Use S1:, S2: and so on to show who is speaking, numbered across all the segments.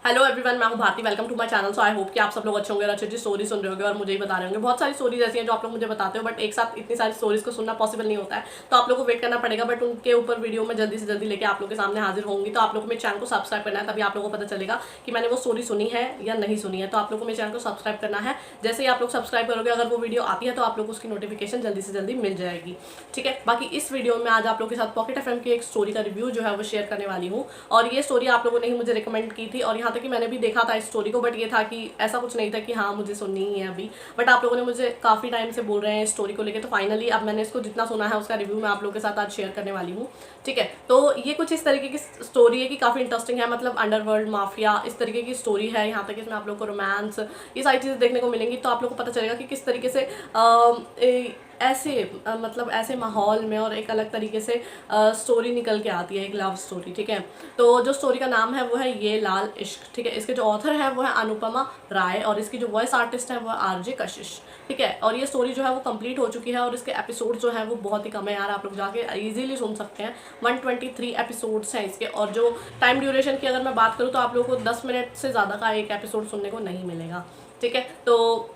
S1: Hello everyone, मैं हूं Bharti. Welcome to my channel. So I hope कि आप सब लोग अच्छे होंगे और अच्छी अच्छी स्टोरी सुन रहे होंगे और मुझे ही बता रहे होंगे। बहुत सारी स्टोरीज ऐसी हैं जो आप लोग मुझे बताते हो, बट एक साथ इतनी सारी स्टोरीज को सुनना पॉसिबल नहीं होता है, तो आप लोग को वेट करना पड़ेगा। बट उनके ऊपर वीडियो में जल्दी से जल्दी लेके आप लोग के सामने हाजिर होंगी। तो आप लोग को मेरे चैनल को सब्सक्राइब करना है, तभी आप लोगों को पता चलेगा कि मैंने वो स्टोरी सुनी है या नहीं सुनी है। तो आप लोग को मेरे चैनल को सब्सक्राइब करना है। जैसे ही आप लोग सब्सक्राइब करोगे, अगर वो वीडियो आती है तो आप लोग को उसकी नोटिफिकेशन जल्दी से जल्दी मिल जाएगी। ठीक है, बाकी इस वीडियो में आज आप लोग के साथ पॉकेट एफएम की एक स्टोरी का रिव्यू जो है वो शेयर करने वाली हूँ। और ये स्टोरी आप लोगों ने ही मुझे रिकमेंड की थी, और यहाँ तक कि मैंने भी देखा था इस स्टोरी को, बट ये था कि ऐसा कुछ नहीं था कि हाँ मुझे सुननी ही है अभी। बट आप लोगों ने मुझे काफ़ी टाइम से बोल रहे हैं इस स्टोरी को लेके, तो फाइनली अब मैंने इसको जितना सुना है उसका रिव्यू मैं आप लोगों के साथ आज शेयर करने वाली हूँ। ठीक है, तो ये कुछ इस तरीके की स्टोरी है कि काफ़ी इंटरेस्टिंग है। मतलब अंडरवर्ल्ड, माफिया, इस तरीके की स्टोरी है। यहाँ तक इसमें आप लोग को रोमांस, ये सारी चीज़ें देखने को मिलेंगी। तो आप लोग को पता चलेगा कि किस तरीके से ऐसे मतलब ऐसे माहौल में और एक अलग तरीके से स्टोरी निकल के आती है, एक लव स्टोरी। ठीक है, तो जो स्टोरी का नाम है वो है ये लाल इश्क। ठीक है, इसके जो ऑथर है वो है अनुपमा राय, और इसकी जो वॉइस आर्टिस्ट है वो है आरजे कशिश। ठीक है, और ये स्टोरी जो है वो कंप्लीट हो चुकी है, और इसके एपिसोड जो है वो बहुत ही कम है यार। आप लोग जाके इजीली सुन सकते हैं। 123 एपिसोड्स हैं इसके, और जो टाइम ड्यूरेशन की अगर मैं बात करूँ तो आप लोगों को 10 मिनट से ज़्यादा का एक एपिसोड सुनने को नहीं मिलेगा। ठीक है, तो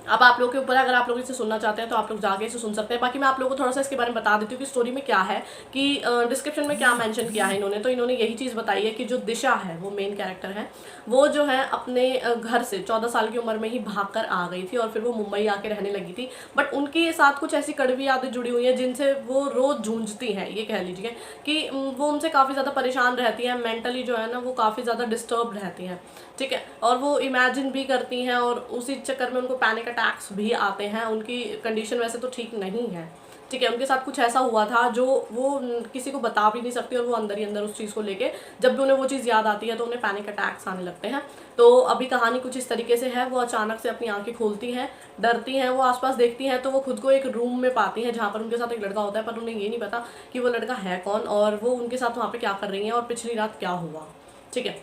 S1: अब आप लोग के ऊपर है, अगर आप लोग इसे सुनना चाहते हैं तो आप लोग जाके इसे सुन सकते हैं। बाकी मैं आप लोगों को थोड़ा सा इसके बारे में बता देती हूँ कि स्टोरी में क्या है, कि डिस्क्रिप्शन में क्या मेंशन किया है इन्होंने। तो इन्होंने यही चीज़ बताई है कि जो दिशा है, वो मेन कैरेक्टर है, वो जो है अपने घर से 14 साल की उम्र में ही भाग कर आ गई थी, और फिर वो मुंबई आके रहने लगी थी। बट उनके साथ कुछ ऐसी कड़वी यादें जुड़ी हुई हैं जिनसे वो रोज़ जूझती हैं। ये कह लीजिए कि वो उनसे काफ़ी ज़्यादा परेशान रहती हैं, मेंटली जो है ना वो काफ़ी ज़्यादा डिस्टर्ब रहती हैं। ठीक है, और वो इमेजिन भी करती हैं, और उसी चक्कर में उनको पैनिक अटैक्स भी आते हैं। उनकी कंडीशन वैसे तो ठीक नहीं है। ठीक है, उनके साथ कुछ ऐसा हुआ था जो वो किसी को बता भी नहीं सकती, और वो अंदर ही अंदर उस चीज़ को लेके जब भी उन्हें वो चीज़ याद आती है तो उन्हें पैनिक अटैक्स आने लगते हैं। तो अभी कहानी कुछ इस तरीके से है। वो अचानक से अपनी आंखें खोलती हैं, डरती हैं, वो आसपास देखती हैं, तो वो खुद को एक रूम में पाती हैं जहाँ पर उनके साथ एक लड़का होता है, पर उन्हें ये नहीं पता कि वो लड़का है कौन, और वो उनके साथ वहाँ पर क्या कर रही हैं, और पिछली रात क्या हुआ। ठीक है,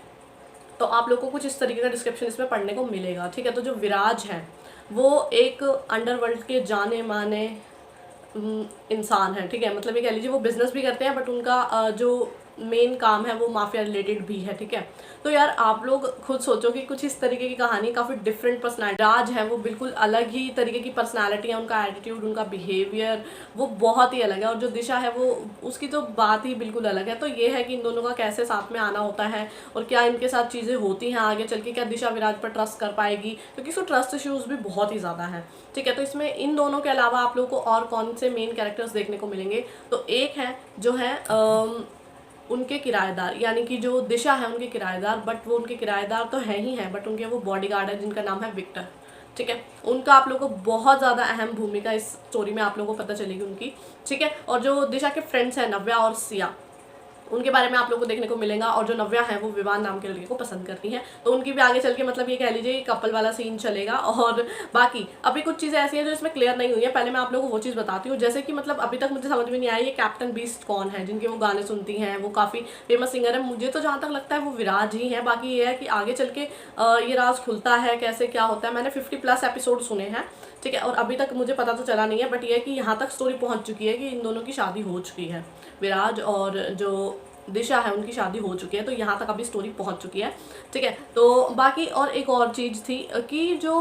S1: तो आप लोग को कुछ इस तरीके का डिस्क्रिप्शन इसमें पढ़ने को मिलेगा। ठीक है, तो जो विराज है वो एक अंडरवर्ल्ड के जाने माने इंसान है। ठीक है, मतलब ये कह लीजिए वो बिजनेस भी करते हैं, बट उनका जो मेन काम है वो माफिया रिलेटेड भी है। ठीक है, तो यार आप लोग खुद सोचो कि कुछ इस तरीके की कहानी, काफ़ी डिफरेंट पर्सनैलिटी। राज है वो बिल्कुल अलग ही तरीके की पर्सनैलिटी है, उनका एटीट्यूड, उनका बिहेवियर वो बहुत ही अलग है। और जो दिशा है वो उसकी तो बात ही बिल्कुल अलग है। तो ये है कि इन दोनों का कैसे साथ में आना होता है, और क्या इनके साथ चीज़ें होती हैं आगे चल के, क्या दिशा विराज पर ट्रस्ट कर पाएगी, क्योंकि इसको ट्रस्ट इश्यूज़ भी बहुत ही ज़्यादा है। ठीक है, तो इसमें इन दोनों के अलावा आप लोगों को और कौन से मेन कैरेक्टर्स देखने को मिलेंगे, तो एक है जो है उनके किराएदार, यानी कि जो दिशा है उनके किराएदार, बट वो उनके किराएदार तो है ही हैं, बट उनके वो बॉडीगार्ड है जिनका नाम है विक्टर। ठीक है, उनका आप लोगों को बहुत ज़्यादा अहम भूमिका इस स्टोरी में आप लोगों को पता चलेगी उनकी। ठीक है, और जो दिशा के फ्रेंड्स हैं नव्या और सिया, उनके बारे में आप लोगों को देखने को मिलेगा। और जो नव्या है वो विवान नाम के लड़के को पसंद करती हैं, तो उनकी भी आगे चल के मतलब ये कह लीजिए कपल वाला सीन चलेगा। और बाकी अभी कुछ चीज़ें ऐसी हैं जो इसमें क्लियर नहीं हुई है। पहले मैं आप लोगों को वो चीज़ बताती हूँ, जैसे कि मतलब अभी तक मुझे समझ में नहीं आया ये कैप्टन बीस्ट कौन है, जिनके वो गाने सुनती हैं, वो काफ़ी फेमस सिंगर है। मुझे तो जहाँ तक लगता है वो विराज ही है। बाकी ये है कि आगे चल के ये राज खुलता है कैसे, क्या होता है। मैंने 50+ एपिसोड सुने हैं। ठीक है, और अभी तक मुझे पता तो चला नहीं है, बट ये है कि यहाँ तक स्टोरी पहुँच चुकी है कि इन दोनों की शादी हो चुकी है। विराज और जो दिशा है उनकी शादी हो चुकी है, तो यहाँ तक अभी स्टोरी पहुँच चुकी है। ठीक है, तो बाकी और एक और चीज़ थी कि जो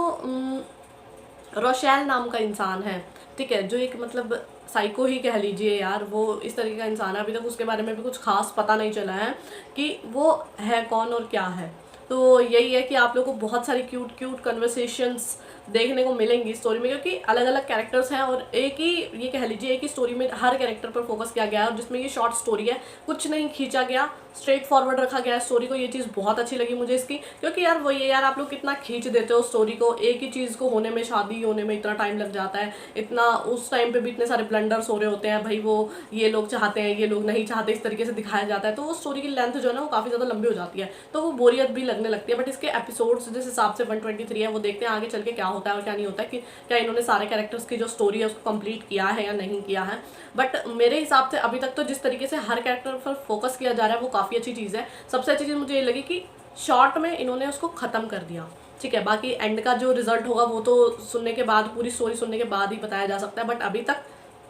S1: रोशैल नाम का इंसान है, ठीक है, जो एक मतलब साइको ही कह लीजिए यार, वो इस तरीके का इंसान है। अभी तक उसके बारे में भी कुछ खास पता नहीं चला है कि वो है कौन और क्या है। तो यही है कि आप लोगों को बहुत सारी क्यूट क्यूट कन्वर्सेशंस देखने को मिलेंगी स्टोरी में, क्योंकि अलग अलग कैरेक्टर्स हैं, और एक ही ये कह लीजिए एक ही स्टोरी में हर कैरेक्टर पर फोकस किया गया है। और जिसमें ये शॉर्ट स्टोरी है, कुछ नहीं खींचा गया, स्ट्रेट फॉरवर्ड रखा गया है स्टोरी को। ये चीज़ बहुत अच्छी लगी मुझे इसकी, क्योंकि यार वो ये यार आप लोग कितना खींच देते हो स्टोरी को, एक ही चीज़ को होने में, शादी होने में इतना टाइम लग जाता है, इतना उस टाइम पे भी इतने सारे ब्लंडर्स हो रहे होते हैं भाई, वो ये लोग चाहते हैं, ये लोग नहीं चाहते, इस तरीके से दिखाया जाता है। तो वो स्टोरी की लेंथ जो है ना वो काफ़ी ज़्यादा लंबी हो जाती है, तो वो बोरियत भी लगने लगती है। बट इसके एपिसोड्स जिस हिसाब से 123 है, वो देखते हैं आगे चल के क्या होता है और क्या नहीं होता है, कि क्या इन्होंने सारे कैरेक्टर्स की जो स्टोरी है उसको कंप्लीट किया है या नहीं किया है। बट मेरे हिसाब से अभी तक तो जिस तरीके से हर कैरेक्टर पर फोकस किया जा रहा है वो काफ़ी अच्छी चीज़ है। सबसे अच्छी चीज़ मुझे ये लगी कि शॉर्ट में इन्होंने उसको ख़त्म कर दिया। ठीक है, बाकी एंड का जो रिजल्ट होगा वो तो सुनने के बाद, पूरी स्टोरी सुनने के बाद ही बताया जा सकता है। बट अभी तक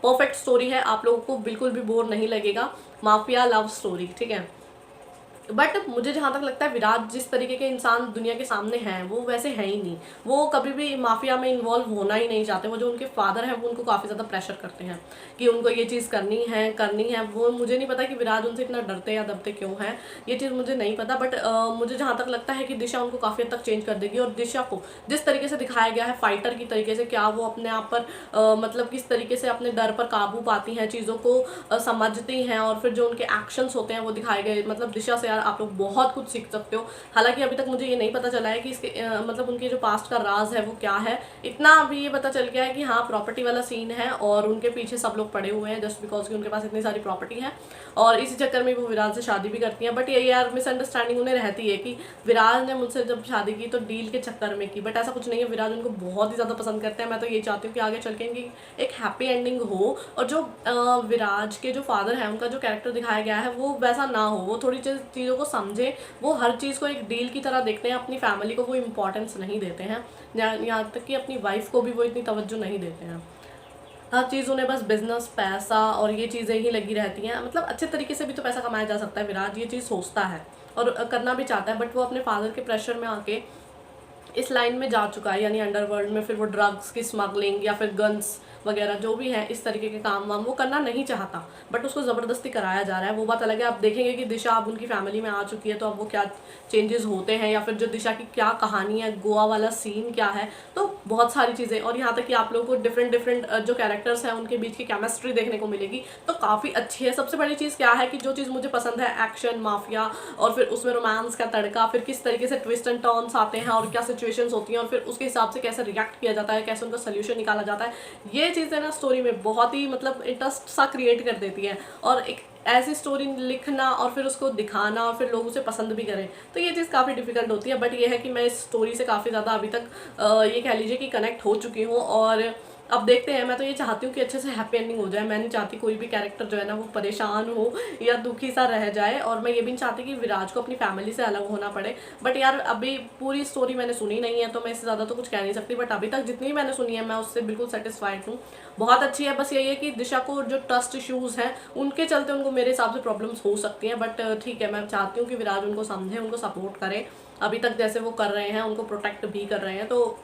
S1: परफेक्ट स्टोरी है, आप लोगों को बिल्कुल भी बोर नहीं लगेगा। माफिया लव स्टोरी, ठीक है। बट मुझे जहाँ तक लगता है विराट जिस तरीके के इंसान दुनिया के सामने हैं वो वैसे है ही नहीं। वो कभी भी माफिया में इन्वॉल्व होना ही नहीं चाहते। वो जो उनके फादर हैं वो उनको काफ़ी ज़्यादा प्रेशर करते हैं कि उनको ये चीज़ करनी है। वो मुझे नहीं पता कि विराट उनसे इतना डरते या दबते क्यों हैं, ये चीज़ मुझे नहीं पता। बट मुझे जहाँ तक लगता है कि दिशा उनको काफ़ी हद तक चेंज कर देगी। और दिशा को जिस तरीके से दिखाया गया है फाइटर की तरीके से, क्या वो अपने आप पर मतलब किस तरीके से अपने डर पर काबू पाती हैं, चीज़ों को समझती हैं, और फिर जो उनके एक्शंस होते हैं वो दिखाए गए। मतलब दिशा से यार आप लोग बहुत कुछ सीख सकते हो। हालांकि अभी तक मुझे ये नहीं पता चला है कि इसके मतलब उनके जो पास्ट का राज है वो क्या है। इतना अभी ये पता चल गया है कि हाँ प्रॉपर्टी वाला सीन है और उनके पीछे सब लोग पड़े हुए हैं जस्ट बिकॉज कि उनके पास इतनी सारी प्रॉपर्टी है, और इसी चक्कर में वो विराज से शादी भी करती हैं। बट ये यार मिसअंडरस्टैंडिंग उन्हें रहती है कि विराज ने मुझसे जब शादी की तो डील के चक्कर में की, बट ऐसा कुछ नहीं है। विराज उनको बहुत ही ज़्यादा पसंद करते हैं। मैं तो ये चाहती हूँ कि आगे चल के इनकी एक हैप्पी एंडिंग हो, और जो विराज के जो फादर हैं उनका जो कैरेक्टर दिखाया गया है वो वैसा ना हो। वो थोड़ी चीज़ों को समझे, वो हर चीज़ को एक डील की तरह देखते हैं। अपनी फैमिली को वो इम्पोर्टेंस नहीं देते हैं, यहाँ तक कि अपनी वाइफ को भी वो इतनी तवज्जो नहीं देते हैं। हर चीज़ उन्हें बस बिजनेस, पैसा और ये चीज़ें ही लगी रहती हैं। मतलब अच्छे तरीके से भी तो पैसा कमाया जा सकता है, विराट ये चीज़ सोचता है और करना भी चाहता है। बट वो अपने फादर के प्रेशर में आके इस लाइन में जा चुका है, यानी अंडरवर्ल्ड में। फिर वो ड्रग्स की स्मगलिंग या फिर गन्स वगैरह जो भी है इस तरीके के काम वाम वो करना नहीं चाहता, बट उसको ज़बरदस्ती कराया जा रहा है। वो बात अलग है। आप देखेंगे कि दिशा अब उनकी फैमिली में आ चुकी है तो अब वो क्या चेंजेस होते हैं, या फिर जो दिशा की क्या कहानी है, गोवा वाला सीन क्या है, तो बहुत सारी चीज़ें। और यहाँ तक कि आप लोगों को डिफरेंट डिफरेंट जो कैरेक्टर्स हैं उनके बीच की केमिस्ट्री देखने को मिलेगी, तो काफ़ी अच्छी है। सबसे बड़ी चीज़ क्या है कि जो चीज़ मुझे पसंद है, एक्शन, माफिया, और फिर उसमें रोमांस का तड़का, फिर किस तरीके से ट्विस्ट एंड टर्न्स आते हैं और क्या सिचुएशंस होती हैं, और फिर उसके हिसाब से कैसे रिएक्ट किया जाता है, कैसे उनका सोल्यूशन निकाला जाता है। ये चीज़ें ना स्टोरी में बहुत ही मतलब इंटरेस्ट सा क्रिएट कर देती हैं। और एक ऐसी स्टोरी लिखना और फिर उसको दिखाना और फिर लोग उसे पसंद भी करें, तो ये चीज़ काफ़ी डिफिकल्ट होती है। बट ये है कि मैं इस स्टोरी से काफ़ी ज़्यादा अभी तक ये कह लीजिए कि कनेक्ट हो चुकी हूँ। और अब देखते हैं। मैं तो ये चाहती हूँ कि अच्छे से हैप्पी एंडिंग हो जाए। मैं नहीं चाहती कोई भी कैरेक्टर जो है ना वो परेशान हो या दुखी सा रह जाए, और मैं ये भी नहीं चाहती कि विराज को अपनी फैमिली से अलग होना पड़े। बट यार अभी पूरी स्टोरी मैंने सुनी नहीं है तो मैं इससे ज़्यादा तो कुछ कह नहीं सकती, बट अभी तक जितनी मैंने सुनी है मैं उससे बिल्कुल सेटिस्फाइड हूँ। बहुत अच्छी है। बस यही है कि दिशा को जो ट्रस्ट इशूज़ हैं उनके चलते उनको मेरे हिसाब से प्रॉब्लम्स हो सकती हैं, बट ठीक है, मैं चाहती हूँ कि विराज उनको समझे, उनको सपोर्ट करे। अभी तक जैसे वो कर रहे हैं, उनको प्रोटेक्ट भी कर रहे हैं, तो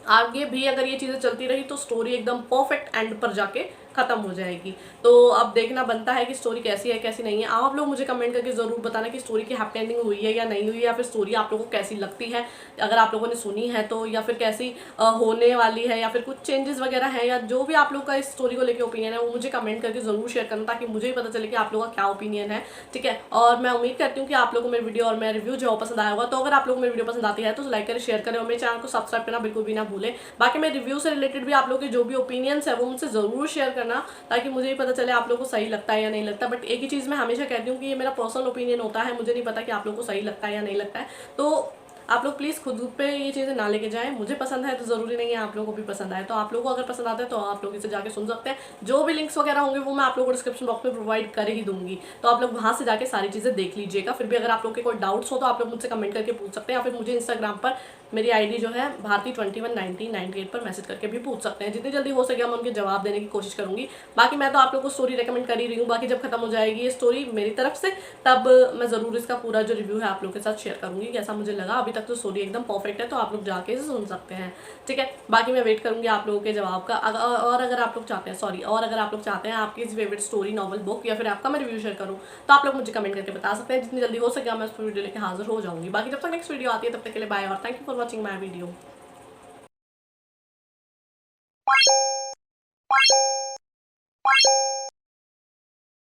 S1: आगे भी अगर ये चीज़ें चलती रही तो स्टोरी एकदम परफेक्ट एंड पर जाके खत्म हो जाएगी। तो अब देखना बनता है कि स्टोरी कैसी है कैसी नहीं है। आप लोग मुझे कमेंट करके ज़रूर बताना कि स्टोरी की हैप्पी एंडिंग हुई है या नहीं हुई है, या फिर स्टोरी आप लोगों को कैसी लगती है, अगर आप लोगों ने सुनी है तो, या फिर कैसी होने वाली है, या फिर कुछ चेंजेस वगैरह है, या जो भी आप लोग का इस स्टोरी को लेकर ओपिनियन है वो मुझे कमेंट करके ज़रूर शेयर करना, ताकि मुझे भी पता चले कि आप लोगों का क्या ओपिनियन है। ठीक है, और मैं उम्मीद करती हूँ कि आप लोगों को मेरी वीडियो और मेरा रिव्यू जो पसंद आया होगा। तो अगर आप लोगों को मेरी वीडियो पसंद आती है तो लाइक करें, शेयर करें, और मेरे चैनल को सब्सक्राइब करना बिल्कुल भी ना भूलें। बाकी मेरे रिव्यू से रिलेटेड भी आप लोग के जो भी ओपिनियंस है वो मुझसे ज़रूर शेयर करना, ताकि मुझे भी पता चले आप लोगों को सही लगता है या नहीं लगता। बट एक ही चीज़ मैं हमेशा कहती हूँ कि ये मेरा पर्सनल ओपिनियन होता है, मुझे नहीं पता कि आप लोगों को सही लगता है या नहीं लगता है। तो आप लोग प्लीज़ खुद पे ये चीज़ें ना लेके जाएं। मुझे पसंद है तो ज़रूरी नहीं है आप लोगों को भी पसंद आए। तो आप लोगों को अगर पसंद आता है तो आप लोग इसे जाके सुन सकते हैं। जो भी लिंक्स वगैरह होंगे वो मैं आप लोगों को डिस्क्रिप्शन बॉक्स में प्रोवाइड कर ही दूंगी, तो आप लोग वहाँ से जाके सारी चीज़ें देख लीजिएगा। फिर भी अगर आप लोग के कोई डाउट्स हो तो आप लोग मुझसे कमेंट करके पूछ सकते हैं, या फिर मुझे इंस्टाग्राम पर मेरी आईडी जो है भारती211998 पर मैसेज करके भी पूछ सकते हैं। जितनी जल्दी हो सके मैं उनके जवाब देने की कोशिश करूंगी। बाकी मैं तो आप लोग को स्टोरी रेकमेंड कर ही रही हूँ। बाकी जब खत्म हो जाएगी ये स्टोरी मेरी तरफ से तब मैं ज़रूर इसका पूरा जो रिव्यू है आप लोग के साथ शेयर करूंगी कैसा मुझे लगा। अभी तक तो स्टोरी एकदम परफेक्ट है, तो आप लोग जाके इसे सुन सकते हैं। ठीक है, बाकी मैं वेट करूंगी आप लोगों के जवाब का। और अगर आप लोग चाहते हैं आपकी फेवरेट स्टोरी, नॉवल, बुक, या फिर आपका मैं रिव्यू शेयर करूँ तो आप लोग मुझे कमेंट करके बता सकते हैं। जितनी जल्दी हो सके मैं उस वीडियो लेकर हाजिर हो जाऊंगी। बाकी जब तक नेक्स्ट वीडियो आती है तब तक के लिए बाय, और thank you for watching my video.